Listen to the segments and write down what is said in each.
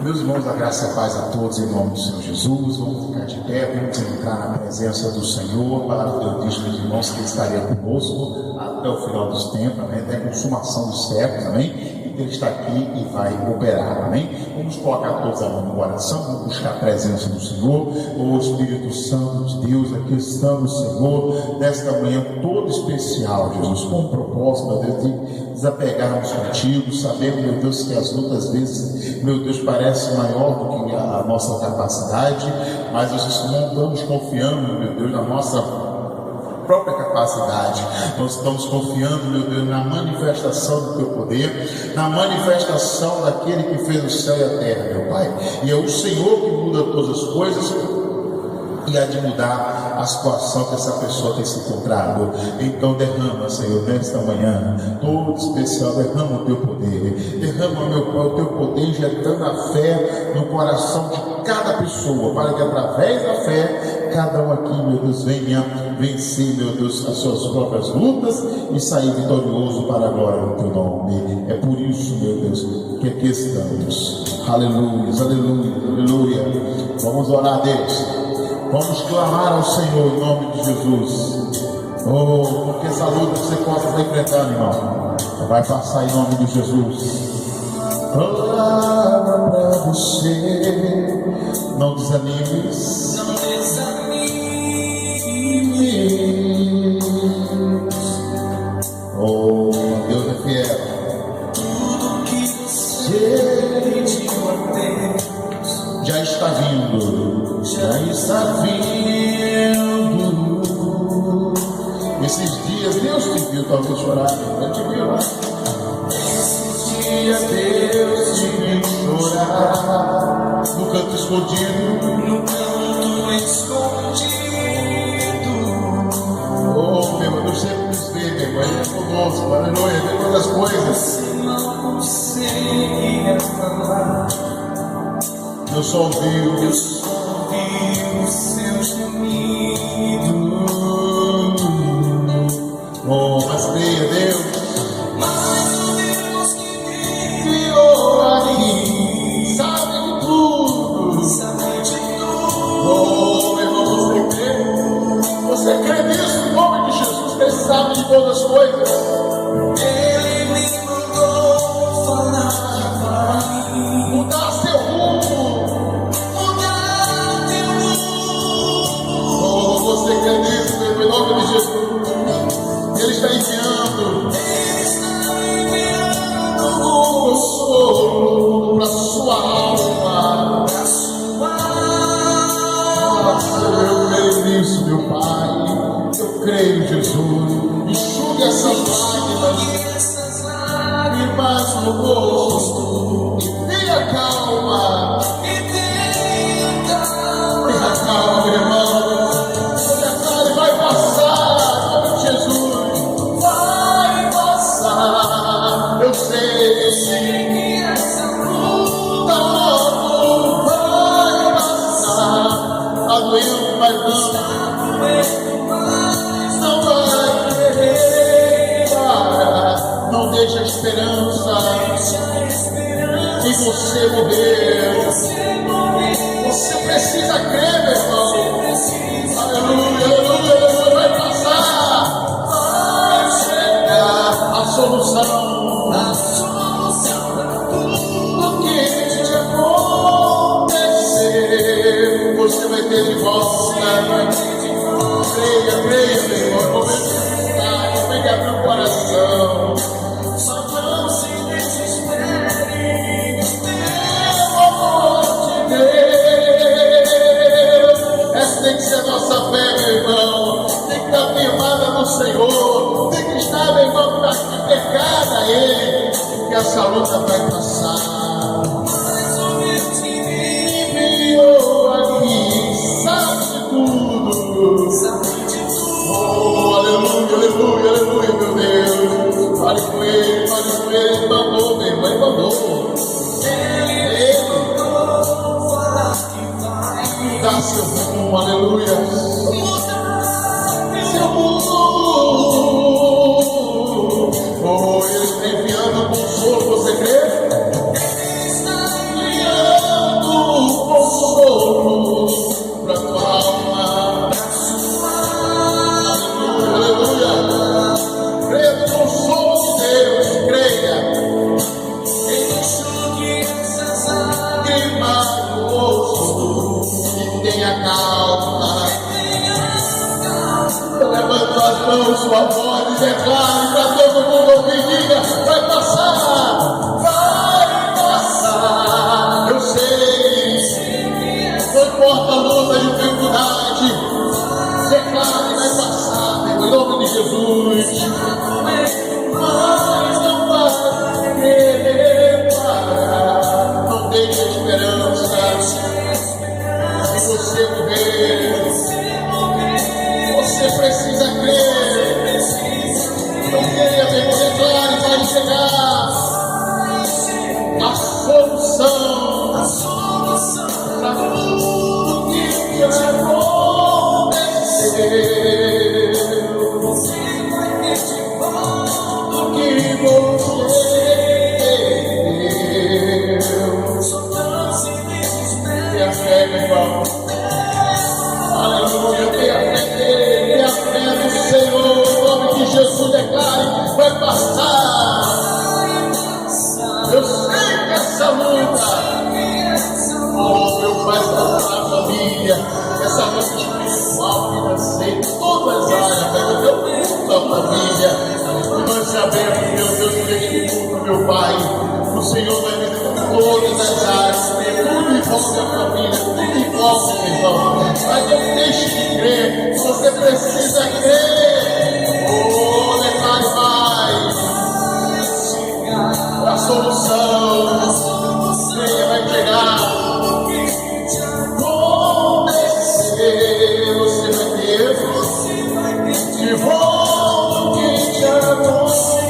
Meus irmãos, a graça e a paz a todos em nome do Senhor Jesus. Vamos ficar de pé, vamos entrar na presença do Senhor. A palavra de Deus diz, meus irmãos, que Ele estaria conosco até o final dos tempos, amém? Até a consumação dos séculos, amém? E que Ele está aqui e vai operar, amém? Vamos colocar todos a mão no coração, vamos buscar a presença do Senhor. Ô Espírito Santo de Deus, aqui estamos, Senhor, nesta manhã toda especial, Jesus, com o propósito, meu Deus, de desapegarmos contigo, sabendo, meu Deus, que as lutas às vezes, meu Deus, parece maior do que a nossa capacidade, mas nós não estamos confiando, meu Deus, na nossa própria capacidade. Nós estamos confiando, meu Deus, na manifestação do teu poder, na manifestação daquele que fez o céu e a terra, meu Pai. E é o Senhor que muda todas as coisas e há de mudar a situação que essa pessoa tem se encontrado. Então derrama, Senhor, nesta manhã, todo especial, derrama o teu poder, derrama, meu Pai, o teu poder, injetando a fé no coração de cada pessoa, para que através da fé, cada um aqui, meu Deus, venha vencer, meu Deus, as suas próprias lutas e sair vitorioso para a glória do teu nome. É por isso, meu Deus, que aqui estamos. Aleluia, aleluia, aleluia. Vamos orar a Deus. Vamos clamar ao Senhor em nome de Jesus. Oh, porque essa luta você possa estar enfrentando, irmão, vai passar em nome de Jesus. Palavra para você. Não desanimes. Não desanimes. Oh, Deus é fiel. Tudo que você pediu a Deus Já está vindo. Já está vindo. Esses dias Deus te viu, talvez chorar. Eu te vi lá. Esses dias Deus te viu chorar No canto escondido. no canto escondido. Oh, meu Deus, sempre nos vê, meu irmão. Ele é conosco, aleluia. Vê todas as coisas. Você não conseguia falar, Eu só ouvi eu só ouvi os seus gemidos. Oh, mas creia, Deus. Mas o Deus que me Criou aqui, sabe de tudo. sabe de tudo. Oh, meu irmão, você crê? Você crê nisso, em nome de Jesus, que Ele sabe de todas as coisas. Ele me mandou falar para mim, Mudar seu rumo. mudar teu rumo. Oh, você crê nisso, meu irmão, em nome de Jesus. Ele está enviando Ele está enviando consolo para sua alma. a sua Nossa, eu creio nisso, meu Pai. Eu creio, Jesus. Enxugue essas lágrimas, essas lágrimas no rosto. E tenha calma. e tenha calma. Tenha calma, meu irmão. Tenha calma, ele vai passar. Em nome de Jesus. Vai passar. Eu sei. Que essa luta Tá louco. Vai passar. Tá doendo, mas não. doendo mais. Não vai querer parar. Não deixa a esperança Deixa a esperança em você morrer. você morrer. Você precisa crer, meu irmão. Precisa Aleluia, aleluia, aleluia. Vai passar. Vai chegar a solução. a solução para tudo. O que te acontecer, você vai ter de volta. Creia, creia, meu irmão. É momento de vontade. Tem que abrir o coração. Só não se desespere. O amor de Deus. Essa tem que ser a nossa fé, meu irmão. Tem que estar firmada no Senhor. Tem que estar, meu irmão, pecada a Ele. Que essa luta vai passar. Mas o meu time Enviou aqui, sabe de tudo. sabe de tudo. Oh, aleluia, aleluia, aleluia, meu Deus. Fale com Ele, Ele mandou, meu irmão, Ele mandou. Ele mandou falar que vai Mudar seu rumo, aleluia. mudar Seu mundo. Oh, Ele está enviando consolo, você crê? Ele está enviando magoso e tenha calma. Levanta as mãos, sua voz e declare para todo mundo ouvir, diga, vai passar, eu sei, não importa a luta, a dificuldade, declare, vai passar, em nome de Jesus, mas não vai parar, não deixe a esperança, se você morrer, você precisa crer. Não queria ver, declare, vai chegar a solução para tudo que aconteceu. Você vai ter de volta o que você deu. Tenha fé, meu irmão. Aleluia, tenha fé no Senhor, em nome de Jesus, declare, vai passar. Eu sei que essa luta, oh meu Pai, está na família, essa luta espiritual, financeira, todas as áreas, meu Deus, da família, e nós sabemos, meu Deus, que neste mundo, meu Pai, o Senhor vai vir com todas as áreas, tudo envolve a família, tudo envolve, meu irmão, mas não deixe de crer, você precisa crer. Oh, declare mais. A solução vai chegar. Você vai ter de volta o que te aconteceu.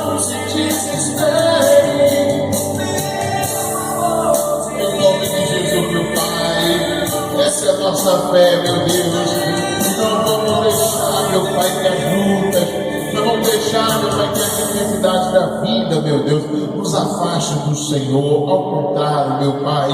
Não se desespere. Em nome de Jesus, meu Pai, essa é a nossa fé, meu Deus. Não vamos deixar, meu Pai, que as lutas, não vamos deixar, meu Pai, que as dificuldades da vida, meu Deus, nos afaste do Senhor. Ao contrário, meu Pai,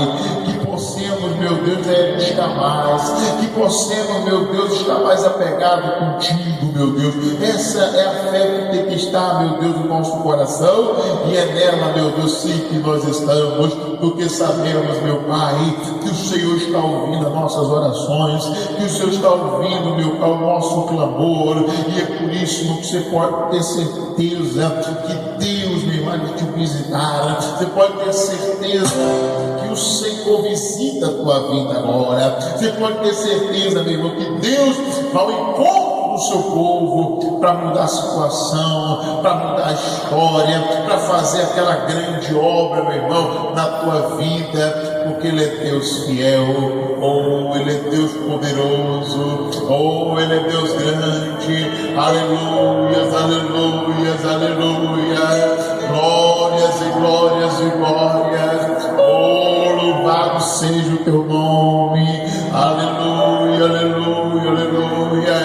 que possamos, meu Deus, estar mais, que possamos, meu Deus, estar mais apegado contigo, meu Deus. Essa é a fé que tem que estar, meu Deus, no nosso coração, e é nela, meu Deus, sim, que nós estamos, porque sabemos, meu Pai, que o Senhor está ouvindo as nossas orações, que o Senhor está ouvindo, meu Pai, o nosso clamor, e é por isso que você pode ter certeza que Deus, meu irmão, vai te visitar. Você pode ter certeza que o Senhor visita a tua vida agora. Você pode ter certeza, meu irmão, que Deus vai ao encontro do seu povo para mudar a situação, para mudar a história, para fazer aquela grande obra, meu irmão, na tua vida, porque Ele é Deus fiel, oh, Ele é Deus poderoso, oh, Ele é Deus grande, aleluias, aleluias, aleluias, glórias e glórias e glórias, oh, louvado seja o teu nome, aleluia, aleluia, aleluia.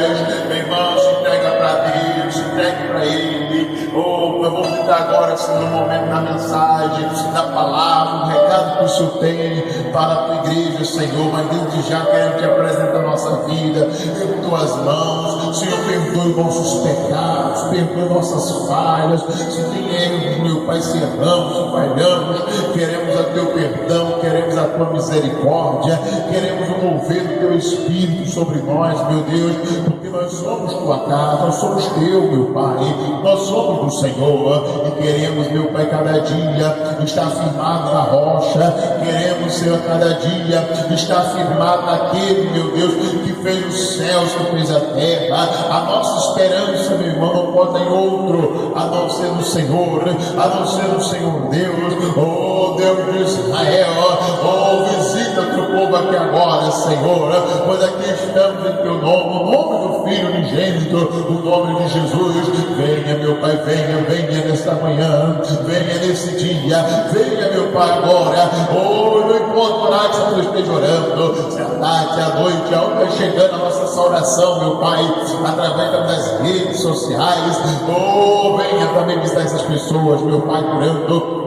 Meu irmão, se entrega para Deus, se entregue para Ele. Oh, eu vou ficar agora assim, no momento da mensagem, da palavra, o recado que o Senhor tem para a tua igreja, Senhor. Mas desde já quero te apresentar a nossa vida em tuas mãos. Senhor, perdoe nossos pecados, perdoe nossas falhas. Se tem erros, meu Pai, se erramos, se falhamos, queremos a teu perdão, queremos a tua misericórdia, queremos o mover do teu Espírito sobre nós, meu Deus, porque nós somos tua casa, nós somos teu, meu Pai, nós somos do Senhor e queremos, meu Pai, cada dia estar firmado na rocha, queremos, Senhor, cada dia estar firmado naquele, meu Deus, que fez os céus, que fez a terra. A nossa esperança, meu irmão, não pode ter outro a não ser no Senhor, a não ser no Senhor Deus. Oh, Deus de Israel, oh, visita o teu povo aqui agora, Senhor, pois aqui estamos em teu nome, o nome do Filho unigênito, o nome de Jesus. Venha, meu Pai, venha nesta manhã, venha nesse dia, venha, meu Pai, agora. Oh, não importa o horário que você esteja orando, se é a tarde, se é a noite, aonde vai chegando a nossa oração, meu Pai, através das redes sociais. Oh, venha também visitar essas pessoas, meu Pai, curando,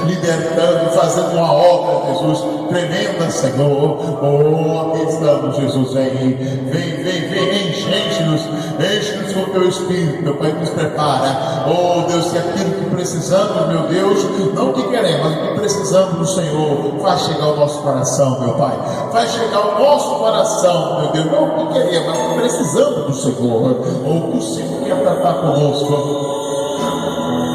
libertando, fazendo uma obra, Jesus, tremenda, Senhor. Oh, aqui estamos, Jesus, vem, enche-nos o teu Espírito, meu Pai, nos prepara. Oh Deus, que aquilo que precisamos, meu Deus, não o que queremos, mas o que precisamos do Senhor, faz chegar ao nosso coração, meu Pai. Faz chegar ao nosso coração, meu Deus, não o que queremos, mas o que precisamos do Senhor. Oh, que o Senhor quer tratar conosco.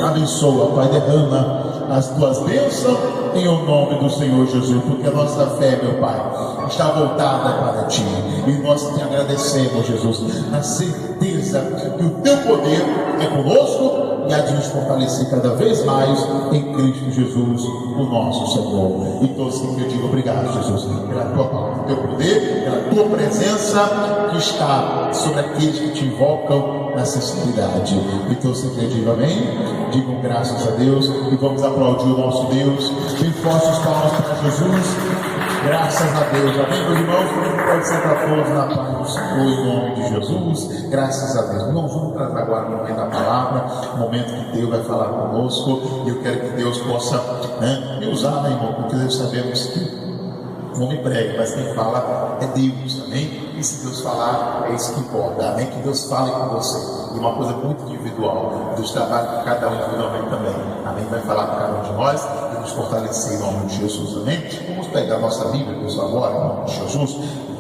Abençoa, Pai, derrama as tuas bênçãos em o nome do Senhor Jesus, porque a nossa fé, meu Pai, está voltada para ti, e nós te agradecemos, Jesus, na certeza que o teu poder é conosco e há de nos fortalecer cada vez mais em Cristo Jesus, o nosso Senhor. E todos que eu digo obrigado, Jesus, pela tua palavra, teu poder, pela tua presença que está sobre aqueles que te invocam na sinceridade. E todos que eu digo amém. Digam graças a Deus e vamos aplaudir o nosso Deus. Bem fortes palmas para Jesus. Graças a Deus. Amém, meus irmãos? Pode sentar todos na paz do Senhor em nome de Jesus. Graças a Deus. Irmãos, vamos tratar agora o momento da palavra, o momento que Deus vai falar conosco. E eu quero que Deus possa me usar, né, irmão? Porque nós sabemos que o homem prega, mas quem fala é Deus, amém? E se Deus falar, é isso que importa, amém? Que Deus fale com você. E uma coisa muito individual, Deus trabalha com cada um individualmente também, amém? Vai falar com cada um de nós e nos fortalecer em nome de Jesus, amém? Vamos pegar a nossa Bíblia, pessoal, agora, em nome de Jesus.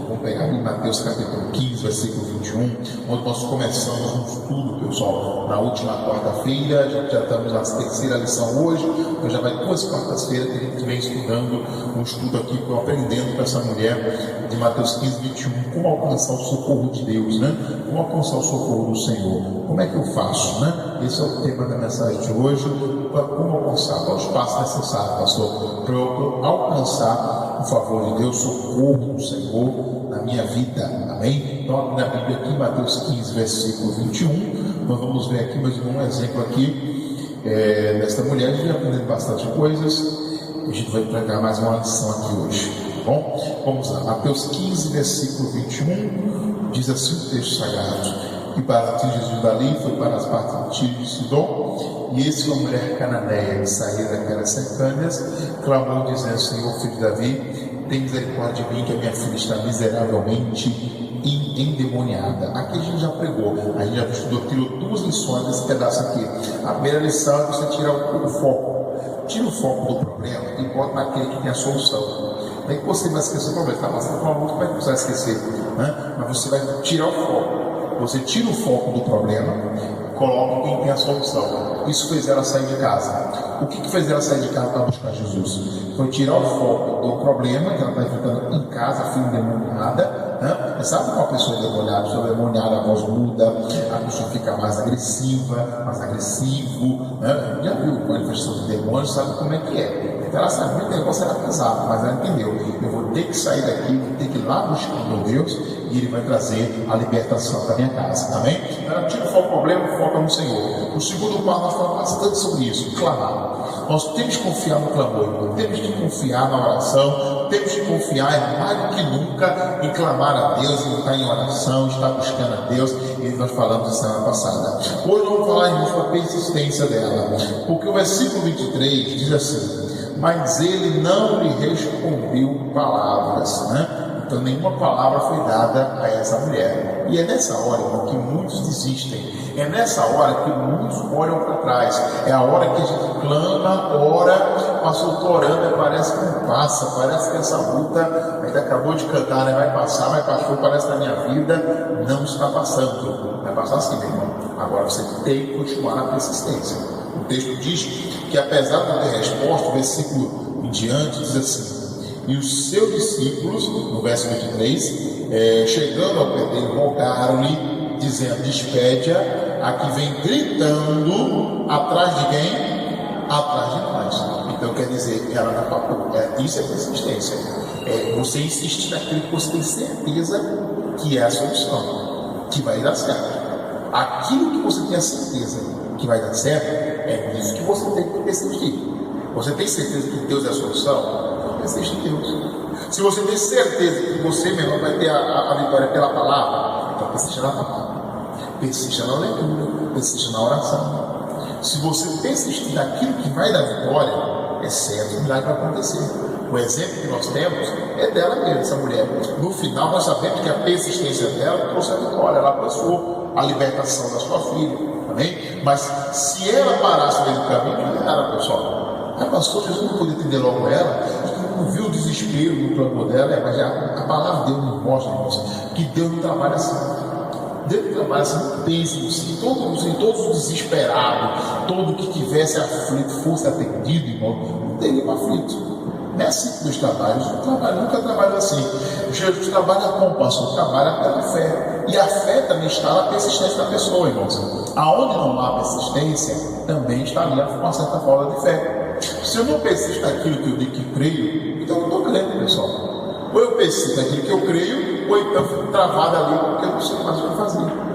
Vamos pegar em Mateus capítulo 15, versículo 21, onde nós começamos um estudo, pessoal, na última quarta-feira. Já estamos na terceira lição hoje, então já vai 2 quartas-feiras que a gente vem estudando um estudo aqui, aprendendo com essa mulher de Mateus 15, 21, como alcançar o socorro de Deus, né? Como alcançar o socorro do Senhor. Como é que eu faço, né? Esse é o tema da mensagem de hoje. Como alcançar? Qual o espaço necessário, pastor, para eu alcançar o favor de Deus, o socorro do Senhor na minha vida, amém? Então, na Bíblia aqui, Mateus 15, versículo 21, nós vamos ver aqui, mas um exemplo aqui desta mulher. A gente vai aprendendo bastante coisas, a gente vai entregar mais uma lição aqui hoje, tá bom? Vamos lá, Mateus 15, versículo 21, diz assim o texto sagrado: e partiu Jesus dali, foi para as partes de Tiro e Sidom, e eis que uma mulher cananeia que saía daquelas cercâneas clamou, dizendo: Senhor, filho de Davi, tem misericórdia de mim, que a minha filha está miseravelmente endemoniada. Aqui a gente já pregou, a gente já estudou, tirou 2 lições desse pedaço aqui. A primeira lição é você tirar o foco. Tira o foco do problema e bota naquele que tem a solução. Não é que você vai esquecer o problema, está passando por uma luta, como é que você vai esquecer? Né? Mas você vai tirar o foco. Você tira o foco do problema, coloca quem tem a solução. Isso fez ela sair de casa. O que fez ela sair de casa para buscar Jesus? Foi tirar o foco do problema, que ela está enfrentando em casa, filha endemoniada. Né? Sabe uma pessoa endemoniada? A pessoa endemoniada, a voz muda, a pessoa fica mais agressiva, mais agressivo. Né? Já viu a manifestação do demônio, sabe como é que é. Então ela sabia que o negócio era pesado, mas ela entendeu: eu vou ter que sair daqui, vou ter que ir lá buscar meu Deus, e Ele vai trazer a libertação para minha casa, amém? Ela tira o foco do problema, foca no Senhor. O segundo passo, nós falamos bastante sobre isso: clamar. Nós temos que confiar no clamor, temos que confiar na oração, temos que confiar mais do que nunca em clamar a Deus, em estar em oração, estar buscando a Deus. E nós falamos na semana passada. Hoje vamos falar em sobre a persistência dela, porque o versículo 23 diz assim: mas ele não lhe respondeu palavras, né? Então nenhuma palavra foi dada a essa mulher. E é nessa hora, irmão, que muitos desistem. É nessa hora que muitos olham para trás. É a hora que a gente clama, ora, pastor, estou orando, parece que não passa, parece que essa luta, a gente acabou de cantar, né? Vai passar, mas pastor, parece que na minha vida não está passando. Vai passar assim, meu irmão. Agora você tem que continuar na persistência. O texto diz que apesar de não ter resposta, o versículo em diante diz assim: e os seus discípulos, no verso 23, chegando ao pé dele, rogaram-lhe, dizendo: despede-a, a que vem gritando atrás de quem? Atrás de nós. Então quer dizer, ela não papou. Isso é persistência. Você insistir naquilo que você tem certeza que é a solução, que vai dar certo. Aquilo que você tem a certeza que vai dar certo, é nisso que você tem que persistir. Você tem certeza que Deus é a solução? Persiste em Deus. Se você tem certeza que você mesmo vai ter a vitória pela palavra, então persista na palavra, persista na leitura, persista na oração. Se você persistir naquilo que vai dar vitória, é certo, o milagre vai acontecer. O exemplo que nós temos é dela mesmo, essa mulher. No final, nós sabemos que a persistência dela trouxe a vitória. Ela passou a libertação da sua filha, amém? Mas se ela parasse no meio do caminho, não era, pessoal. Mas pastor, Jesus não podia entender logo ela, não viu o desespero no clamor dela, mas a palavra de Deus nos mostra, irmãos, que Deus não trabalha assim. Deus não trabalha assim, não pense em todos os desesperados, todo que tivesse aflito, fosse atendido, irmão, não teria um aflito. Não é assim que Deus trabalha, nunca trabalha assim. Jesus trabalha como pastor, trabalha pela fé. E a fé também está na persistência da pessoa, irmãos. Aonde não há persistência, também está ali uma certa falta de fé. Se eu não persisto naquilo que eu digo que creio, então eu não estou crendo, pessoal. Ou eu persisto naquilo que eu creio, ou então fico travado ali porque eu não sei mais o que fazer.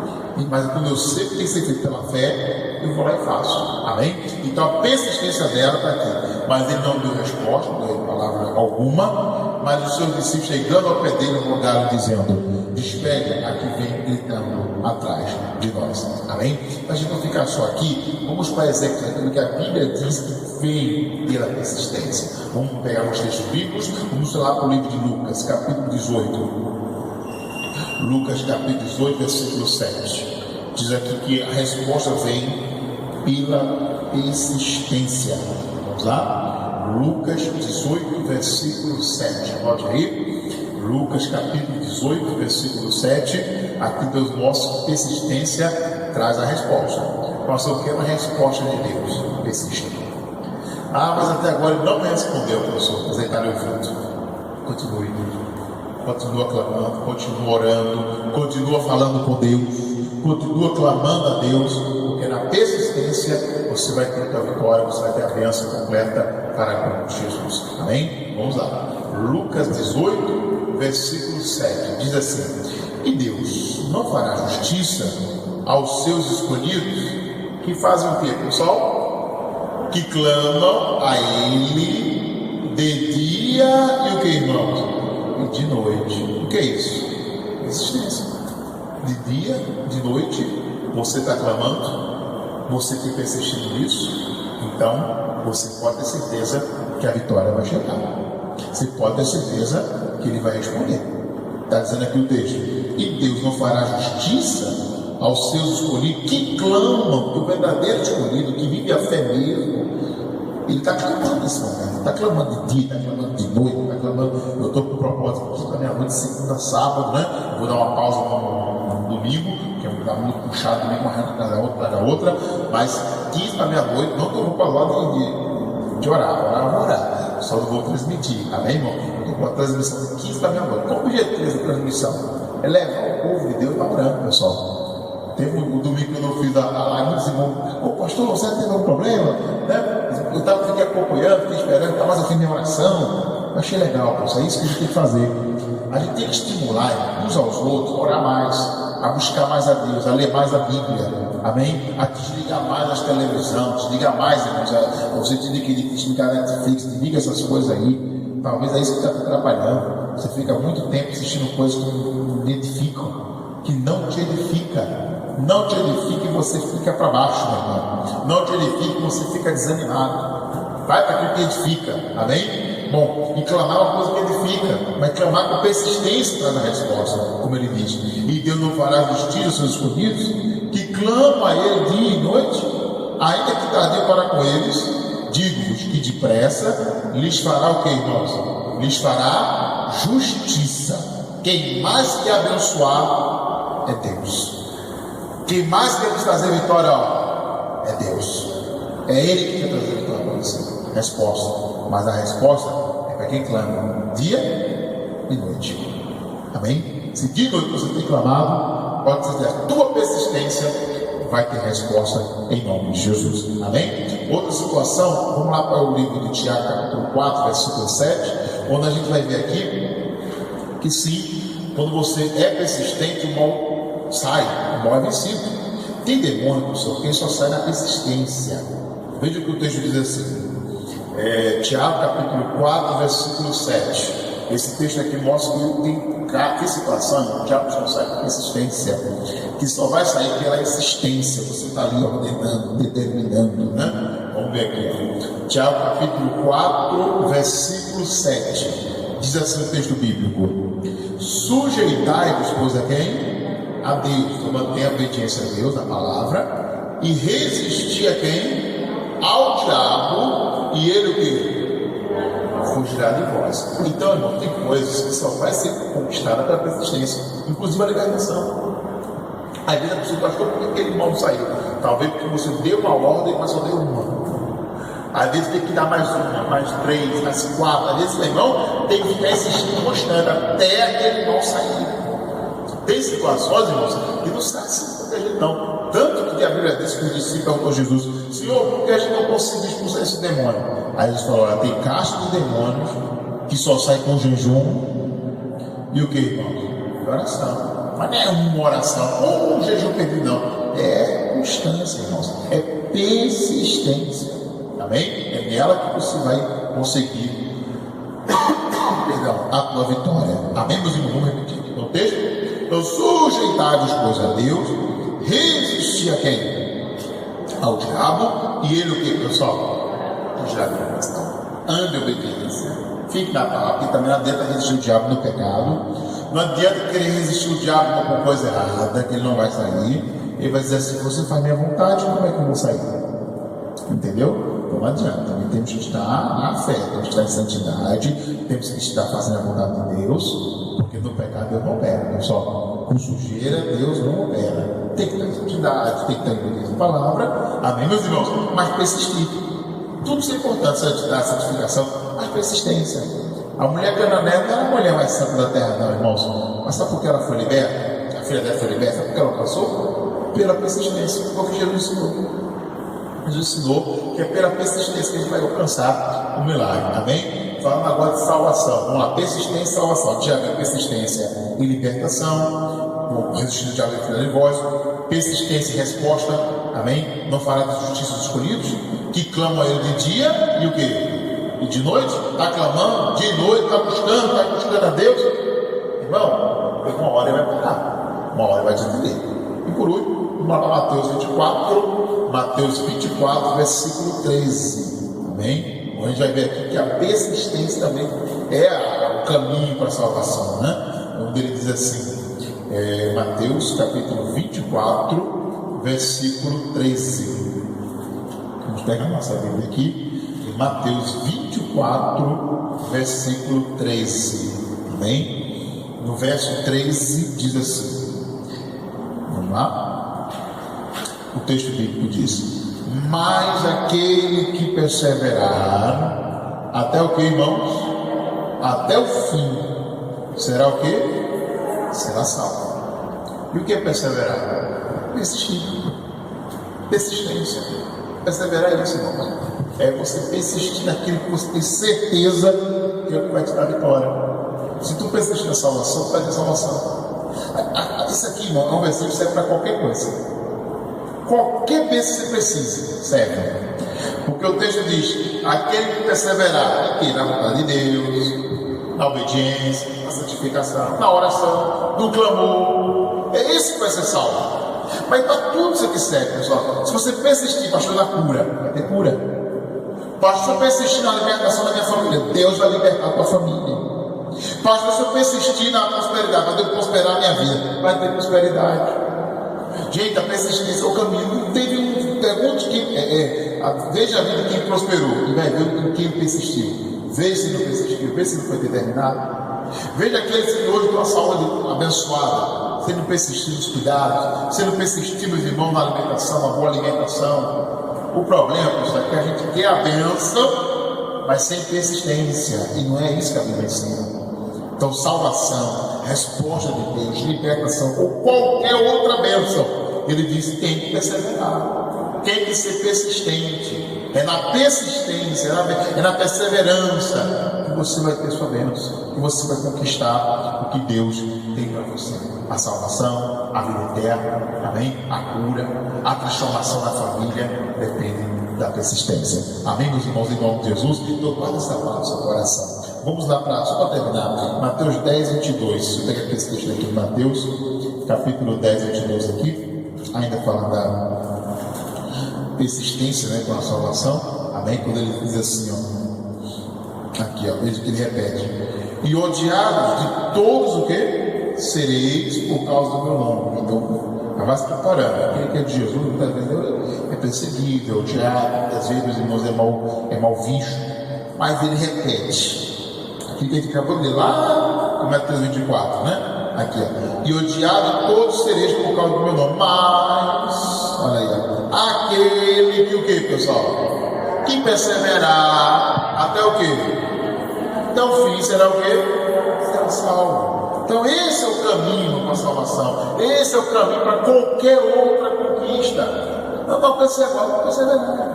Mas quando eu sei que tem que ser feito pela fé, eu vou lá e faço. Amém? Então a persistência dela está aqui. Mas ele não deu resposta, não deu palavra alguma. Mas os seus discípulos chegando ao pé dele, rogaram dizendo: despede a que vem gritando atrás de nós. Amém? Para a gente não ficar só aqui, vamos para Ezequiel, que a Bíblia diz que vem pela persistência. Vamos pegar os textos bíblicos, vamos lá para o livro de Lucas, capítulo 18. Lucas capítulo 18, versículo 7. Diz aqui que a resposta vem pela persistência. Vamos lá? Lucas 18, versículo 7. Pode aí? Lucas capítulo 18, versículo 7. Aqui Deus mostra que persistência traz a resposta. Pastor, eu quero a resposta de Deus. Persista. Mas até agora ele não me respondeu, professor. Mas ele está lhe ouvindo. Continue. Continua clamando, continua orando, continua falando com Deus, continua clamando a Deus, porque na persistência você vai ter a tua vitória, você vai ter a bênção completa para com Jesus. Amém? Vamos lá. Lucas 18, versículo 7, diz assim: e Deus não fará justiça aos seus escolhidos, que fazem o quê, pessoal? Que clamam a Ele de dia e o que, irmãos? De noite. O que é isso? Existência. De dia, de noite, você está clamando, você tem persistido nisso, então você pode ter certeza que a vitória vai chegar. Você pode ter certeza que ele vai responder. Está dizendo aqui o texto: e Deus não fará justiça aos seus escolhidos que clamam, que o verdadeiro escolhido, que vive a fé mesmo, ele está clamando nesse momento. Está clamando de dia, está clamando de noite, está clamando. Eu estou com o propósito aqui para minha noite, segunda, sábado, né? Vou dar uma pausa no domingo, que está muito puxado também, correndo para a outra, mas 15 para meia noite, não que eu vou para lá de orar, só não vou transmitir, amém, irmão? Eu estou com a transmissão de 15 para meia noite. Qual o objetivo da transmissão? É levar o povo de Deus para orando, pessoal. Teve um domingo que eu fiz a live, muitos irmãos: ô pastor, você teve algum problema? Né? Eu fiquei acompanhando, fiquei esperando, mas eu fiz minha oração. Eu achei legal, pessoal. É isso que a gente tem que fazer. A gente tem que estimular uns aos outros, a orar mais, a buscar mais a Deus, a ler mais a Bíblia, amém? A desligar mais as televisões, desligar mais, irmãos. Você tem que desligar a Netflix, desliga essas coisas aí. Talvez é isso que está te atrapalhando. Você fica muito tempo assistindo coisas que não edificam, que não te edifica. Não te edifique e você fica para baixo, meu irmão. Não te edifique e você fica desanimado. Vai para aquilo que edifica, amém? Bom, e clamar é uma coisa que edifica, mas clamar com persistência traz a resposta, como ele diz. E Deus não fará justiça aos seus escolhidos, que clamam a Ele dia e noite, ainda que tardio para com eles. Digo-vos que depressa lhes fará o que, irmãos? Lhes fará justiça. Quem mais quer abençoar é Deus. Quem mais quer nos trazer vitória, é Deus. É Ele que quer trazer vitória para você. Resposta. Mas a resposta é para quem clama dia e noite. Amém? Se de noite você tem clamado, pode ser que a tua persistência vai ter resposta em nome de Jesus. Amém? Outra situação, vamos lá para o livro de Tiago, capítulo 4, versículo 7, onde a gente vai ver aqui que sim, quando você é persistente, o mal sai, o mal é vencido. Tem demônio no seu quem só sai na persistência. Veja o que o texto diz assim. Tiago capítulo 4, versículo 7. Esse texto aqui mostra que situação o diabo só sai com persistência, que só vai sair pela insistência. Você está ali ordenando, determinando, né? Vamos ver aqui. Tiago capítulo 4, versículo 7. Diz assim o texto bíblico: sujeitai-vos, pois, a quem? A Deus. Então mantenha a obediência a Deus, a palavra, e resistir a quem? Ao diabo, e ele o quê? Fugirá de vós. Então, irmão, tem coisas que só vai ser conquistada pela persistência, inclusive a libertação. Às vezes a pessoa achou que aquele mal saiu. Talvez porque você deu uma ordem, mas só deu uma. Às vezes tem que dar mais uma, mais 3, mais 4. Às vezes, meu irmão, tem que ficar insistindo constante até aquele mal sair. Tem situações, irmãos, que não sai assim protegido, não. Tanto que a Bíblia diz que os discípulos perguntou a Jesus: Senhor, por que a gente não consegue expulsar esse demônio? Aí eles falaram: olha, tem caixa de demônios que só sai com jejum e o que, irmãos? Oração. Mas não é uma oração ou um jejum perdido, não. É constância, irmãos. É persistência. Amém? É nela que você vai conseguir a tua vitória. Amém, meus irmãos? Vamos repetir aqui o texto. Então, sujeitai-vos, pois, a Deus, resistir a quem? Ao diabo, e ele o que, pessoal? Fugirá de vós. Ande em obediência. Fique na palavra, porque também não adianta resistir o diabo no pecado. Não adianta querer resistir o diabo com coisa errada, que ele não vai sair. Ele vai dizer assim: você faz minha vontade, como é que eu vou sair? Entendeu? Não adianta, também temos que estar na fé, temos que estar em santidade, temos que estar fazendo a vontade de Deus, porque no pecado Deus não opera, pessoal. Com sujeira Deus não opera. Tem que estar em santidade, tem que estar em obediência à palavra, amém, meus irmãos? Mas persistir. Tudo isso é importante, santidade, santificação, mas persistência. A mulher cananeia não era a mulher mais santa da terra, não, irmãos. Mas sabe por que ela foi liberta? A filha dela foi liberta, sabe por que ela passou? Pela persistência, porque Jesus ensinou. Jesus ensinou que é pela persistência que a gente vai alcançar o milagre, amém? Falando agora de salvação, vamos lá, persistência e salvação. Já viu persistência e libertação, resistir ao diabo e fugirá de vós, persistência e resposta, amém? Não fará da justiça dos escolhidos, que clamam a ele de dia e o quê? E de noite? Está clamando, dia e noite, está buscando a Deus, irmão, uma hora ele vai parar, uma hora ele vai te entender. E por último, vamos lá para Mateus 24, versículo 13. Amém? A gente vai ver aqui que a persistência também é o caminho para a salvação, né? Onde ele diz assim, Mateus capítulo 24, versículo 13. Vamos pegar a nossa Bíblia aqui, em Mateus 24, versículo 13. Amém? No verso 13 diz assim, vamos lá? O texto bíblico diz: mas aquele que perseverar até o que, irmãos? Até o fim, será o que? Será salvo. E o que é perseverar? Persistir. Persistência. Perseverar é isso, irmãos. É você persistir naquilo que você tem certeza que é o que vai te dar vitória. Se tu persistir na salvação, tu vai ter salvação. Isso aqui, irmão, é um versículo que serve para qualquer coisa. Qualquer bênção que você precise, serve. Porque o texto diz: aquele que perseverar aqui na vontade de Deus, na obediência, na santificação, na oração, no clamor, é esse que vai ser salvo. Mas para tudo isso aqui serve, pessoal. Se você persistir, pastor, na cura, vai ter cura. Pastor, se eu persistir na libertação da minha família, Deus vai libertar a tua família. Pastor, se eu persistir na prosperidade, vai Deus prosperar a minha vida, vai ter prosperidade. Gente, a persistência é o caminho. Teve um pergunte veja a vida de quem prosperou e vai ver em quem persistiu. Veja se não persistiu, veja se não foi determinado. Veja aqueles que hoje têm uma saúde abençoada, se não persistiu nos cuidados, se não persistiu, meus irmãos, na alimentação, uma boa alimentação. O problema, pessoal, é que a gente quer a bênção, mas sem persistência, e não é isso que a Bíblia ensina. Então, salvação, resposta de Deus, libertação ou qualquer outra bênção, ele diz: tem que perseverar, tem que ser persistente. É na persistência, é na perseverança que você vai ter sua bênção, que você vai conquistar o que Deus tem para você: a salvação, a vida eterna, amém? A cura, a transformação da família depende da persistência. Amém, meus irmãos, em nome de Jesus? Então, guarda essa palavra no seu coração. Vamos lá só para terminar, Mateus 10, 22. Se eu pegar aqui esse texto aqui, Mateus, capítulo 10, 22 aqui, ainda falando da persistência, né, com a salvação, amém? Quando ele diz assim, ó, aqui, ó, veja que ele repete: e odiados de todos o quê? sereis por causa do meu nome. Então, ela vai se preparando. Aquele que é de Jesus, muitas vezes é perseguido, é odiado, às vezes, meus irmãos, é mal visto, mas ele repete. Aqui que a gente acabou de ler lá, Mateus 24, né? Aqui, ó. E odiado todos sereis por causa do meu nome. Mas, olha aí, ó, aquele que o que, pessoal? Que perseverar até o que? Até o fim será o que? Será salvo. Então esse é o caminho para a salvação. Esse é o caminho para qualquer outra conquista. Não vai perseverar, não vai perseverar.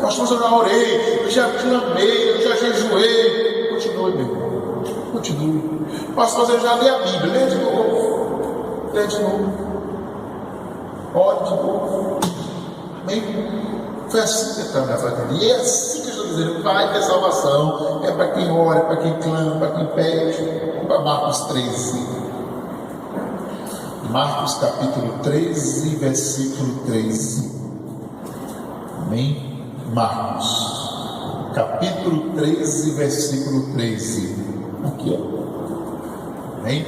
Pastor, eu já orei, eu já clamei, eu já jejuei. Continue, meu irmão. Continue. Pastor, eu já li a Bíblia. Lê de novo. Lê de novo. Ore de novo. Amém? Foi assim que eu estava na família. E é assim que eu estou dizendo: vai ter salvação. É para quem ora, é para quem clama, para quem pede. Para Marcos 13. Marcos capítulo 13, versículo 13. Amém? Marcos capítulo 13, versículo 13. Aqui, ó. Amém?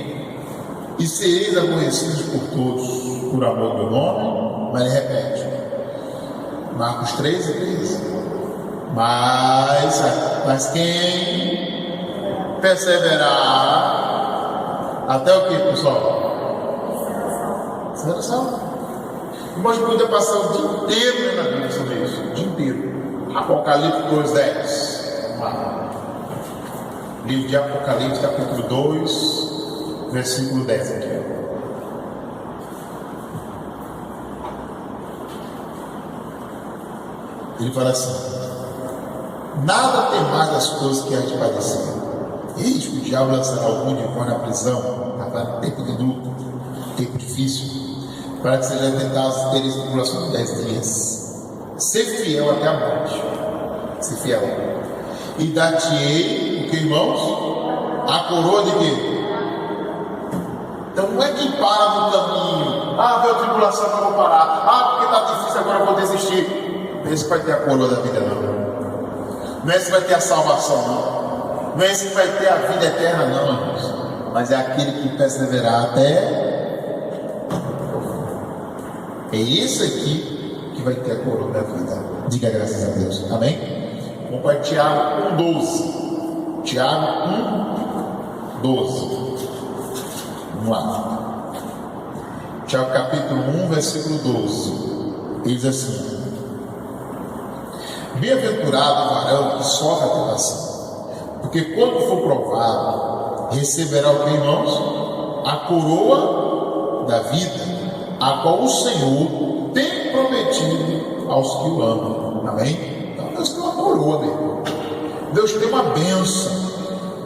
E sereis aborrecidos por todos por amor do meu nome. Mas ele repete. Marcos 13, 13. Mas quem perseverar até o que, pessoal? Será salvo. Nós podemos passar o dia inteiro na Bíblia sobre isso. O dia inteiro. Apocalipse 2:10. Vamos lá. Livro de Apocalipse, capítulo 2, versículo 10 aqui. Ele fala assim: nada tem mais das coisas que a gente padecer. Eis que o diabo lançará algum de vós na prisão, tempo de luta, tempo difícil, para que sejam tentados terem tribulação de 10 dias. Ser fiel até a morte. Ser fiel. E dar-te-ei, o que, irmãos? A coroa de quê? Então não é quem para no caminho. Veio a tribulação, eu vou parar. Porque está difícil, agora eu vou desistir. Não é esse que vai ter a coroa da vida, não. Não é esse que vai ter a salvação, não. Não é esse que vai ter a vida eterna, não, irmãos. Mas é aquele que perseverar até. É esse aqui que vai ter a coroa da vida. Diga graças a Deus. Amém? Vamos para Tiago 1,12. Tiago 1,12. Vamos lá. Tiago capítulo 1, versículo 12. Ele diz assim: bem-aventurado o varão que sofre a tentação, porque quando for provado, receberá o que, irmãos? A coroa da vida, a qual o Senhor tem prometido aos que o amam. Amém? Então Deus tem uma coroa, meu irmão. Deus tem uma bênção.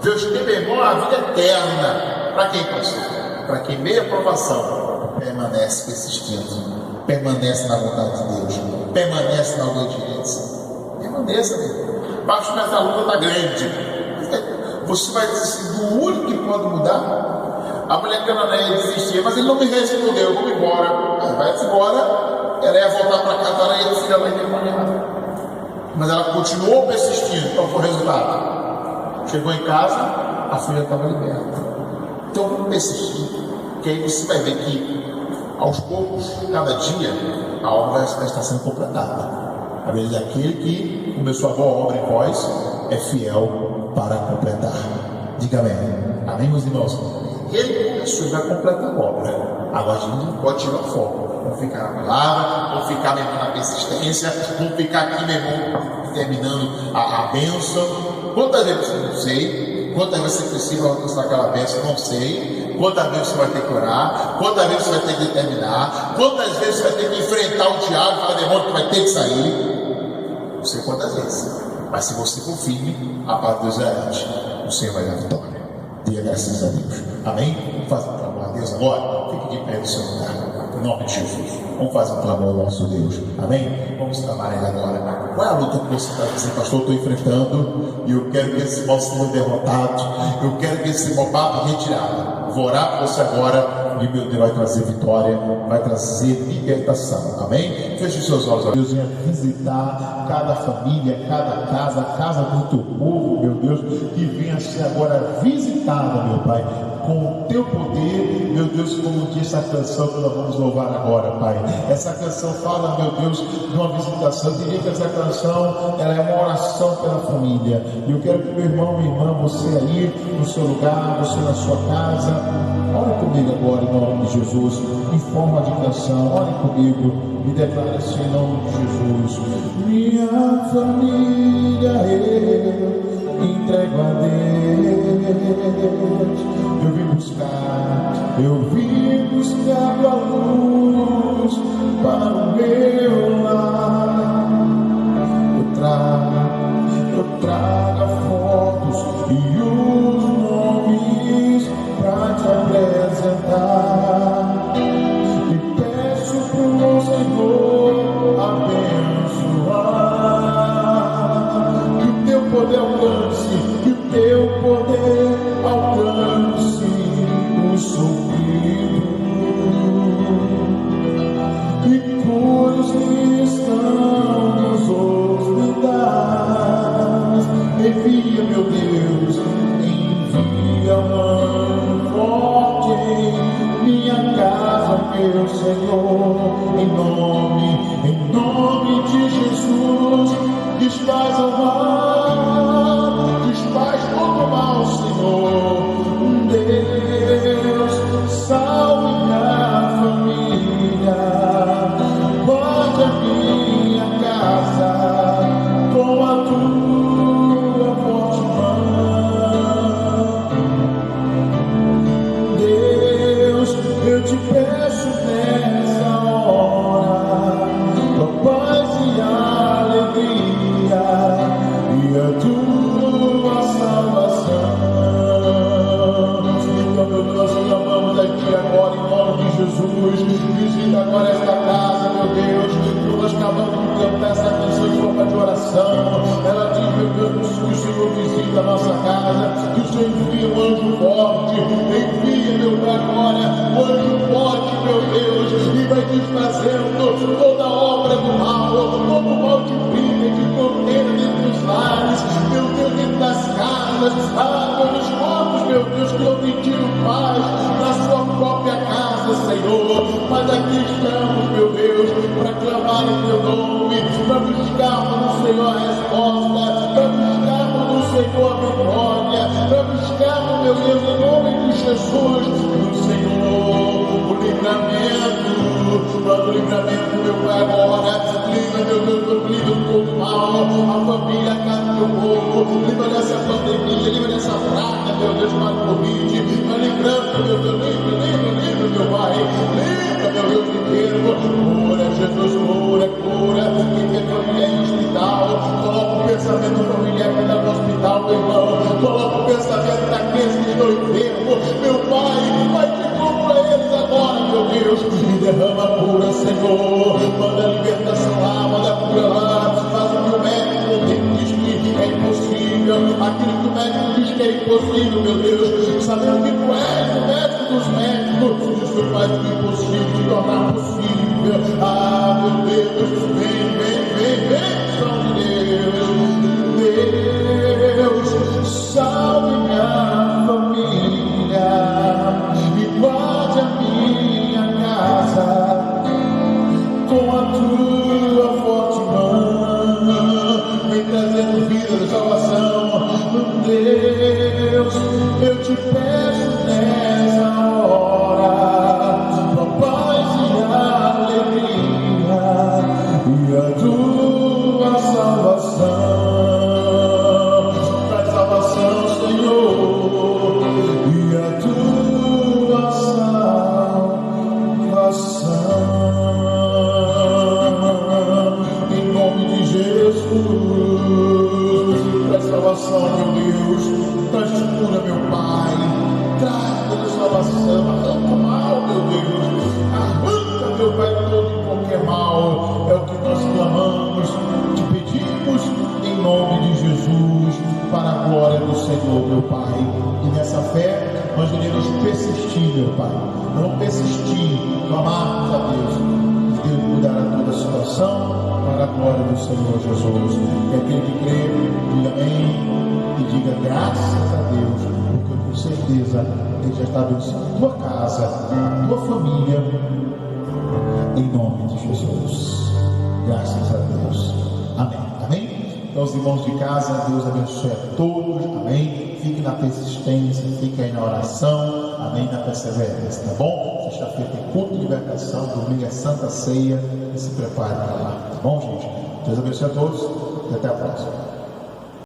Deus tem, meu irmão, a vida eterna. Para quem, pastor? Para quem meia provação permanece persistindo, permanece na vontade de Deus, permanece na obediência. Permaneça, meu irmão. Baixo nessa luta está grande. Você vai desistir do único que pode mudar? A mulher cananeia desistia, mas ele não me respondeu, eu vou embora. Vai embora, ela ia voltar para casa, ela ia filha vai endemoniada. Mas ela continuou persistindo. Qual foi o resultado? Chegou em casa, a filha estava liberta. Então vamos persistir, que aí você vai ver que aos poucos, cada dia, a obra vai estar sendo completada. A vez daquele que começou a boa obra em vós é fiel para completar. Diga amém. Amém, meus irmãos? Ele começou e vai completar a obra. Agora a gente não pode tirar o foco. Vamos ficar na palavra, vamos ficar mesmo na persistência, vamos ficar aqui mesmo terminando a bênção. Quantas vezes eu não sei, quantas vezes você precisa alcançar aquela bênção, não sei. Quantas vezes você vai ter que orar, quantas vezes você vai ter que determinar, quantas vezes você vai ter que enfrentar o diabo e falar: demônio, que vai ter que sair. Não sei quantas vezes, mas se você for firme, a paz de Deus garante, o Senhor vai dar vitória. Diga graças a Deus. Amém? Vamos fazer um clamor a Deus agora. Fique de pé no seu lugar, em nome de Jesus. Vamos fazer um clamor ao nosso Deus. Amém? Vamos clamar Ele agora. Qual é a luta que você está dizendo, pastor? Eu estou enfrentando e eu quero que esse mal seja derrotado. Eu quero que esse mal vá retirado. Vou orar por você agora. e meu Deus vai trazer vitória, vai trazer libertação. Amém? Feche os seus olhos. Deus venha visitar cada família, cada casa, a casa do teu povo, meu Deus, que venha ser agora visitada, meu Pai, com o teu poder, meu Deus, como diz essa canção que nós vamos louvar agora, Pai. Essa canção fala, meu Deus, de uma visitação. Eu diria que essa canção, ela é uma oração pela família. E eu quero que meu irmão, minha irmã, você aí no seu lugar, você na sua casa, ore comigo agora em nome de Jesus, em forma de canção. Ore comigo e declare assim em nome de Jesus: minha família eu entrego a Deus. Eu vim buscar a luz para o meu lar. Eu trago fotos e os nomes para te apresentar. E peço pro Senhor abençoar. Que o teu poder alcance, que o teu poder alcance o sofrido e cure os que estão nos hospitais. Envia, meu Deus, envia mão forte em minha casa, meu Senhor, em nome de Jesus. Desfaz o mal, desfaz todo o mal, Senhor. Deus, salve minha família, guarde a minha casa com a tua forte mão. Deus, eu te peço nessa hora, tua paz e alegria e a tua salvação. Nós clamamos aqui agora em nome de Jesus. Visita agora esta casa, meu Deus. Nós acabamos de cantar essa canção em forma de oração. Ela diz, meu Deus, que o Senhor visita a nossa casa, que o Senhor envia um anjo forte. Envia, meu Pai, agora um anjo forte, meu Deus, e vai desfazendo toda a obra do mal, todo o mal de briga, de contenda dentro dos lares, meu Deus, dentro das casas, nos corpos, meu Deus, que eu pedi paz na sua própria casa, Senhor. Mas aqui estamos, meu Deus, para clamar em teu nome, para buscarmos no Senhor a resposta, para buscarmos no Senhor a vitória, para buscarmos, meu Deus, em nome de Jesus, no Senhor, o livramento, manda o livramento, meu Pai, agora. Livra, meu Deus, livra de todo mal, a família, a casa do teu povo, livra dessa pandemia, livra dessa praga, meu Deus, para o Covid, vai livrando, meu Deus, livra, meu Pai, livra, meu Deus, inteiro, cura, Jesus, cura, quem tem família em hospital, coloca o pensamento familiar que está no hospital, meu irmão, coloca o pensamento daqueles que estão enfermos, meu Pai, vai de novo para eles agora, meu Deus, e derrama a cura, Senhor, manda a libertação lá, manda a cura lá, faz o que o médico diz que é impossível, aquilo que o médico diz que é impossível, meu Deus, sabendo que tu és o médico dos médicos, e o Senhor faz o impossível te tornar possível. Ah, meu Deus, vem, São Deus, salve minha família e guarde a minha casa com a tua forte mão, vem trazendo vida e salvação. Deus, eu te peço nessa hora, tua paz e alegria e a tua salvação. Traz salvação, Senhor, e a tua salvação. Em nome de Jesus, traz salvação, meu Deus, traz cura, meu Pai, traz toda salvação, arranca o mal, meu Deus, arranca, meu Pai, todo e qualquer mal, é o que nós clamamos, te pedimos, em nome de Jesus, para a glória do Senhor, meu Pai, e nessa fé, nós iremos persistir, meu Pai. Não persistir, clamarmos a Deus. Deus mudará toda a situação para a glória do Senhor Jesus. E aquele que crê, diga amém e diga graças a Deus, porque com certeza Ele já está abençoando a tua casa, a tua família, em nome de Jesus. Graças a Deus. Amém. Amém? Então, os irmãos de casa, Deus abençoe a todos. Amém? Fique na persistência, fique aí na oração. Amém? Na perseverança, tá bom? Sexta-feira tem culto de libertação, domingo é Santa Ceia. E se prepare para lá, tá bom, gente? Deus abençoe a todos e até a próxima.